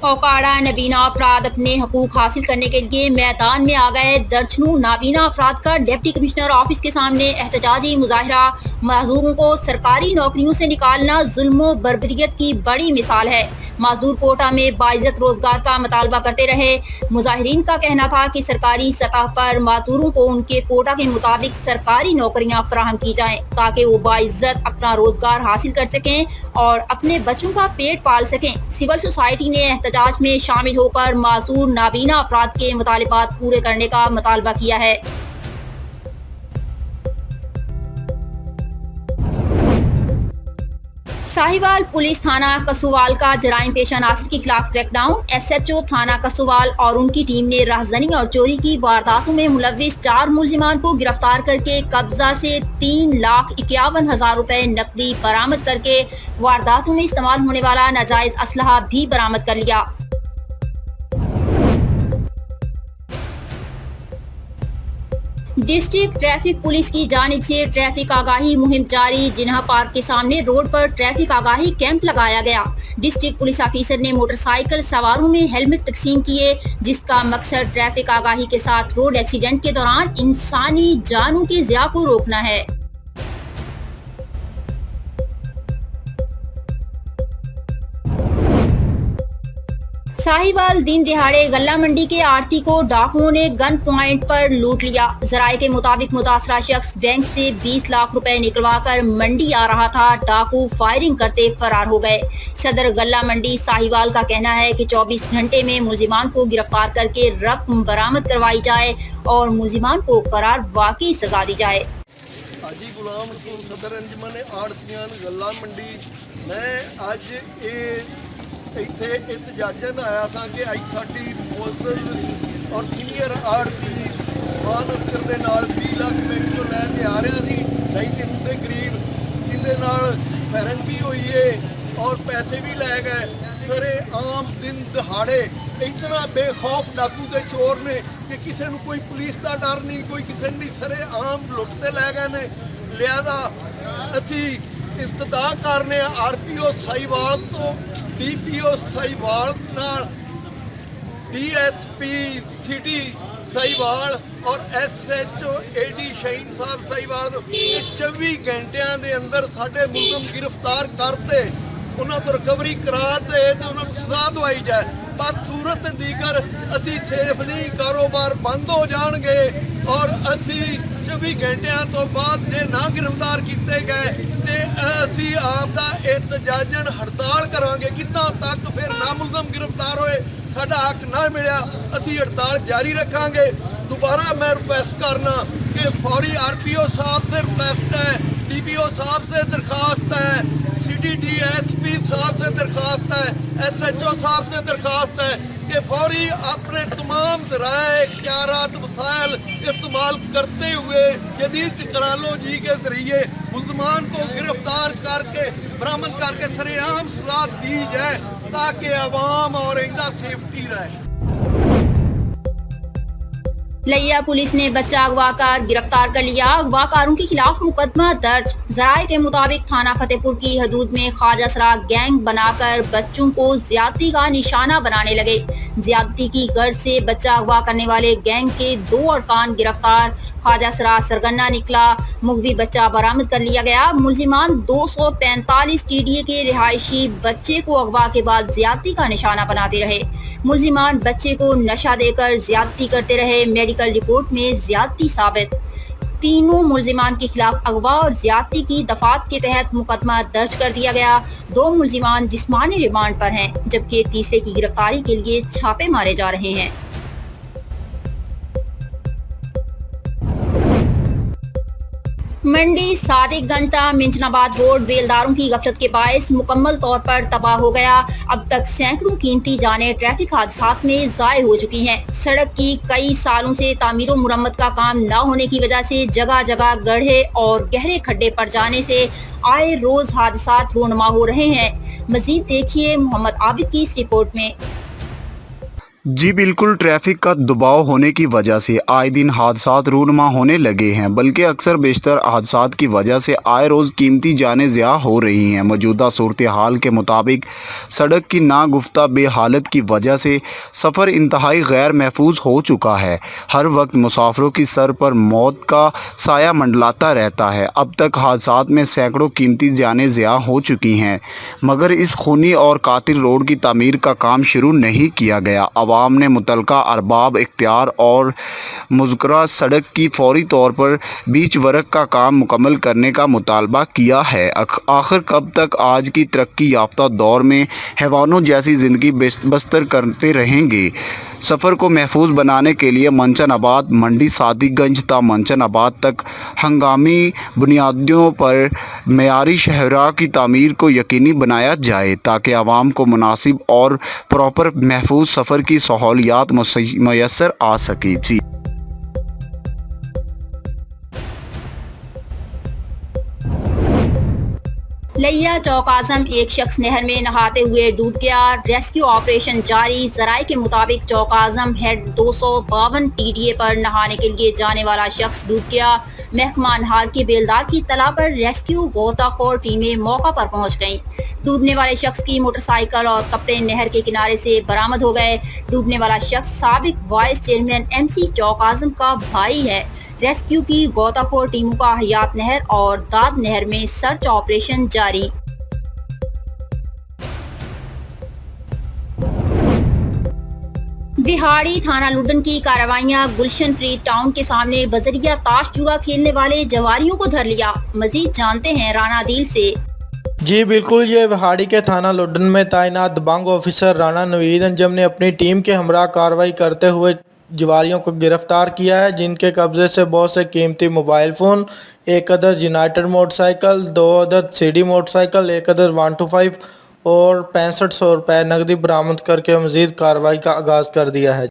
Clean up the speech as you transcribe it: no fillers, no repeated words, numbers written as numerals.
ओकाड़ा नबीना अफराद अपने हकूक हासिल करने के लिए मैदान में आ गए। दर्जनों नाबीना अफराद का डिप्टी कमिश्नर ऑफिस के सामने एहतजाजी मुजाहरा। माजूरों को सरकारी नौकरियों से निकालना जुल्म बर्बरियत की बड़ी मिसाल है। माजूर कोटा में बाइज्जत रोजगार का मुतालबा करते रहे। मुजाहिरीन का कहना था कि सरकारी सतह पर माजूरों को उनके कोटा के मुताबिक सरकारी नौकरियां फराहम की जाएं ताकि वो बाइज्जत अपना रोजगार हासिल कर सकें और अपने बच्चों का पेट पाल सकें। सिविल सोसाइटी ने एहतजाज में शामिल होकर माजूर नाबीना अफराद के मुतालिबात पूरे करने का मुतालबा किया है। साहिवाल पुलिस थाना कसुवाल का जराइम पेशा नासिर के खिलाफ क्रैकडाउन। SHO थाना कसुवाल और उनकी टीम ने राहजनी और चोरी की वारदातों में मुलव्विस 4 मुलजिमान को गिरफ्तार करके कब्जा से 3,51,000 रुपए नकदी बरामद करके वारदातों में इस्तेमाल होने वाला नाजायज असलहा भी बरामद कर लिया। डिस्ट्रिक्ट ट्रैफिक पुलिस की जानिब से ट्रैफिक आगाही मुहिम जारी। जिन्हा पार्क के सामने रोड पर ट्रैफिक आगाही कैंप लगाया गया। डिस्ट्रिक्ट पुलिस ऑफिसर ने मोटरसाइकिल सवारों में हेलमेट तकसीम किए, जिसका मकसद ट्रैफिक आगाही के साथ रोड एक्सीडेंट के दौरान इंसानी जानों के ज़िया को रोकना है। साहिवाल दिन दिहाड़े गल्ला मंडी के आड़ती को डाकुओं ने गन पॉइंट पर लूट लिया। जराये के मुताबिक मुतासरा शख्स बैंक से 20 लाख रुपए निकलवा कर मंडी आ रहा था। डाकू फायरिंग करते फरार हो गए। सदर गल्ला मंडी साहिवाल का कहना है कि 24 घंटे में मुलजिमान को गिरफ्तार करके रकम बरामद करवाई जाए और मुलजिमान को करार वाकई सजा दी जाए। हाजी गुलाम रसूल सदर अंजुमन आड़तियां गल्ला मंडी मैं अज ਇੱਥੇ ਇਤਜਾਜਨ ਆਇਆ ਸਾਂ ਕਿ ਅੱਜ ਸਾਡੀ ਪੁਲਿਸ ਔਰ ਸੀਨੀਅਰ ਆੜਤੀ ਸਮਾਨ ਅਸਰ ਦੇ ਨਾਲ 20 ਲੱਖ ਬੈਂਕ ਤੋਂ ਲੈ ਕੇ ਆ ਰਿਹਾ ਸੀ 2.5 ਦੇ ਕਰੀਬ, ਜਿਹਦੇ ਨਾਲ ਫੈਰਨ ਵੀ ਹੋਈ ਏ ਔਰ ਪੈਸੇ ਵੀ ਲੈ ਗਏ। ਸਰੇ ਆਮ ਦਿਨ ਦਿਹਾੜੇ ਇਤਨਾ ਬੇਖੌਫ ਡਾਕੂ ਤੇ ਚੋਰ ਨੇ ਕਿ ਕਿਸੇ ਨੂੰ ਕੋਈ ਪੁਲਿਸ ਦਾ ਡਰ ਨਹੀਂ, ਕੋਈ ਕਿਸੇ ਨੂੰ ਨਹੀਂ। ਸਰੇ ਆਮ ਲੁੱਟ ਤੇ ਲੈ ਗਏ ਨੇ। ਲਿਆਦਾ ਅਸੀਂ ਇਸਤਦਾ ਕਰਨੇ RPO ਸਾਹੀਵਾਲ ਤੋਂ DPO ਸਾਹੀਵਾਲ ਨਾਲ DSP ਸਿਟੀ ਸਾਹੀਵਾਲ ਔਰ SHO AD ਸ਼ਹੀਨ ਸਾਹਿਬ ਸਾਹੀਵਾਲ 24 ਘੰਟਿਆਂ ਦੇ ਅੰਦਰ ਸਾਡੇ ਮੁਲਜ਼ਮ ਗ੍ਰਿਫਤਾਰ ਕਰਤੇ, ਉਹਨਾਂ ਤੋਂ ਰਿਕਵਰੀ ਕਰਾ ਤੇ ਉਹਨਾਂ ਨੂੰ ਸਜ਼ਾ ਦਵਾਈ ਜਾਏ। ਬਸ ਸੂਰਤ ਦੀਗਰ ਅਸੀਂ ਸੇਫ ਨਹੀਂ, ਕਾਰੋਬਾਰ ਬੰਦ ਹੋ ਜਾਣਗੇ ਔਰ ਅਸੀਂ 24 ਘੰਟਿਆਂ ਤੋਂ ਬਾਅਦ ਜੇ ਨਾ ਗ੍ਰਿਫਤਾਰ ਕੀਤੇ ਗਏ ਤੇ ਅਸੀਂ ਆਪ ਦਾ ਇਤਜਾਜਨ ਹੜਤਾਲ ਕਰਾਂਗੇ। ਕਿੱਦਾਂ ਤੱਕ ਫਿਰ ਨਾ ਮੁਲਜ਼ਮ ਗ੍ਰਿਫਤਾਰ ਹੋਏ, ਸਾਡਾ ਹੱਕ ਨਾ ਮਿਲਿਆ, ਅਸੀਂ ਹੜਤਾਲ ਜਾਰੀ ਰੱਖਾਂਗੇ। दोबारा मैं रिक्वेस्ट करना कि फौरी RPO साहब से रिक्वेस्ट है, DPO साहब से दरख्वास्त है, सिटी DSP साहब से दरख्वास्त है, SHO साहब से दरख्वास्त है कि फौरी अपने तमाम ज़राए इख्तियारात वसाइल इस्तेमाल करते हुए जदीद टेक्नोलॉजी के ज़रिए मुलज़मान को गिरफ्तार करके बरामद करके सरेआम सज़ा दी जाए ताकि आवाम और आइंदा सेफ्टी रहे। लिया पुलिस ने बच्चा अगवा कर गिरफ्तार कर लिया। अगवाकारों के खिलाफ मुकदमा दर्ज। जराये के मुताबिक थाना फतेहपुर की हदूद में ख्वाजा सरा गैंग बनाकर बच्चों को ज्यादती का निशाना बनाने लगे। ज्यादती की गर्ज से बच्चा अगवा करने वाले गैंग के 2 अरकान गिरफ्तार। ख्वाजा सरा सरगना निकला। मुगवी बच्चा बरामद कर लिया गया। मुलजिमान 245 TDA के रिहायशी बच्चे को अगवा के बाद ज्यादती का निशाना बनाते रहे। मुलजिमान बच्चे को नशा देकर ज्यादती करते रहे। मेडिकल रिपोर्ट में ज्यादती साबित। तीनों मुलजिमान के खिलाफ अगवा और ज्यादती की दफात के तहत मुकदमा दर्ज कर दिया गया। 2 मुलजिमान जिस्मानी रिमांड पर हैं, जबकि तीसरे की गिरफ्तारी के लिए छापे मारे जा रहे हैं। मंडी सादिकगंज ता मिंचनाबाद रोड बेलदारों की गफलत के बायस मुकम्मल तौर पर तबाह हो गया। अब तक सैकड़ों कीमती जानें ट्रैफिक हादसात में ज़ाय हो चुकी हैं। सड़क की कई सालों से तामीर और मुरम्मत का काम न होने की वजह से जगह जगह गड्ढे और गहरे खड्डे पड़ जाने से आए रोज हादसात रोनमा हो रहे हैं। मजीद देखिए मोहम्मद आबिद की इस रिपोर्ट में। जी बिल्कुल, ट्रैफिक का दबाव होने की वजह से आए दिन हादसात रूनुमा होने लगे हैं, बल्कि अक्सर बेशतर हादसात की वजह से आए रोज़ कीमती जानें ज़िया हो रही हैं। मौजूदा सूरत हाल के मुताबिक सड़क की नागुफ्ता बेहालत की वजह से सफ़र इंतहाई गैर महफूज हो चुका है। हर वक्त मुसाफिरों की सर पर मौत का साया मंडलाता रहता है। अब तक हादसात में सैकड़ों कीमती जानें ज़िया हो चुकी हैं, मगर इस खूनी और कातिल रोड की तामीर का काम शुरू नहीं किया गया। अवाम ने मुतलका अरबाब इख्तियार और मुज़क्कुरा सड़क की फौरी तौर पर बीच वर्क का काम मुकम्मल करने का मुतालबा किया है। आखिर कब तक आज की तरक्की याफ्ता दौर में हैवानों जैसी ज़िंदगी बसर करते रहेंगे? सफ़र को महफूज बनाने के लिए मंचन आबाद मंडी सादिकगंज ता मंचन आबाद तक हंगामी बुनियादों पर मेयारी शहरा की तामीर को यकीनी बनाया जाए, ताकि आवाम को मुनासिब और प्रॉपर महफूज सफ़र की सहूलियात मैसर आ सके। जी लिया चौक आजम एक शख्स नहर में नहाते हुए डूब गया। रेस्क्यू ऑपरेशन जारी। जराये के मुताबिक चौक आजम हेड 252 TDA पर नहाने के लिए जाने वाला शख्स डूब गया। महकमा अनहार की बेलदार की तला पर रेस्क्यू गोताखोर टीमें मौका पर पहुंच गईं। डूबने वाले शख्स की मोटरसाइकिल और कपड़े नहर के किनारे से बरामद हो गए। डूबने वाला शख्स साबिक वाइस चेयरमैन MC चौक आजम का भाई है। रेस्क्यू की गोताखोर टीमों का हयात नहर और दाद नहर में सर्च ऑपरेशन जारी। बिहाड़ी थाना लुडन की कार्रवाइयां। गुलशन फ्री टाउन के सामने बजरिया ताश जुआ खेलने वाले जवारियों को धर लिया। मजीद जानते हैं राणा दिल से। जी बिल्कुल, ये बिहाड़ी के थाना लुडन में तैनात दबंग ऑफिसर राणा नवीद अंजम ने अपनी टीम के हमरा कार्रवाई करते हुए जवारियों को गिरफ्तार किया है, जिनके कब्जे से बहुत से कीमती मोबाइल फ़ोन, एक अदद यूनाइटेड मोटरसाइकिल, 2 अदद CD मोटरसाइकिल, एक अदद 125 और 6500 रुपये नकदी बरामद करके मज़ीद कार्रवाई का आगाज़ कर दिया है।